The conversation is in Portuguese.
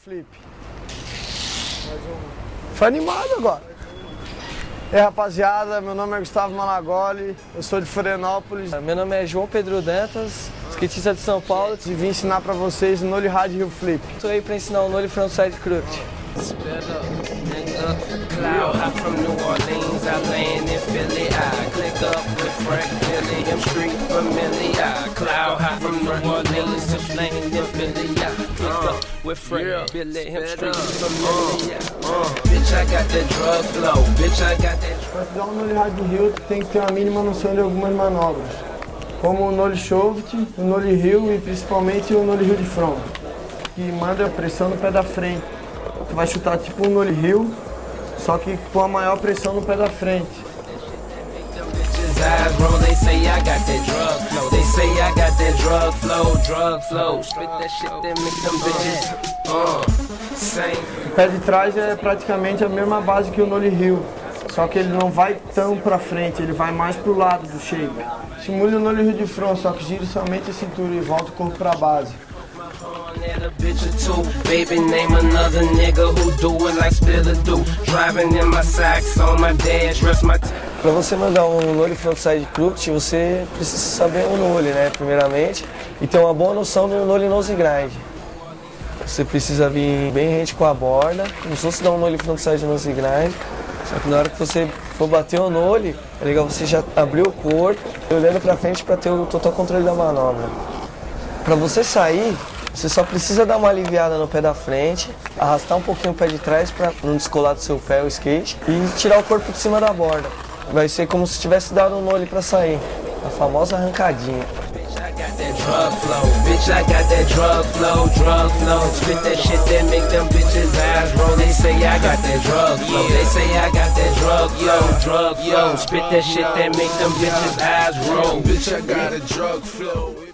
Flip. Foi animado agora. E aí, rapaziada, meu nome é Gustavo Malagoli, eu sou de Florianópolis. Meu nome é João Pedro Dantas, skatista de São Paulo, E vim ensinar pra vocês o Nollie Hard Heel Flip. estou aí para ensinar o Nollie Frontside Crooked. Para estudar um Nollie Hard Heel, tu tem que ter uma mínima noção de algumas manobras, como o Nollie Shovet, o Nollie Heel e principalmente o Nollie Heel de front, que manda a pressão no pé da frente. Tu vai chutar tipo um Nollie Heel, só que com a maior pressão no pé da frente. O pé de trás é praticamente a mesma base que o Nollie Heel, só que ele não vai tão pra frente, ele vai mais pro lado do shape. Simule o Nollie Heel de front, só que gire somente a cintura e volta o corpo pra base. Para você mandar um Nollie Frontside Crooked, você precisa saber o Nollie, né, primeiramente, e ter uma boa noção do Nollie Nose Grind. Você precisa vir bem rente com a borda, como se fosse dar um Nollie Frontside Nose Grind, só que na hora que você for bater o Nollie, é legal você já abrir o corpo, olhando para frente para ter o total controle da manobra. Para você sair, você só precisa dar uma aliviada no pé da frente, arrastar um pouquinho o pé de trás para não descolar do seu pé o skate e tirar o corpo de cima da borda. Vai ser como se tivesse dado um Nollie para sair, a famosa arrancadinha. Bitch, I got a drug flow.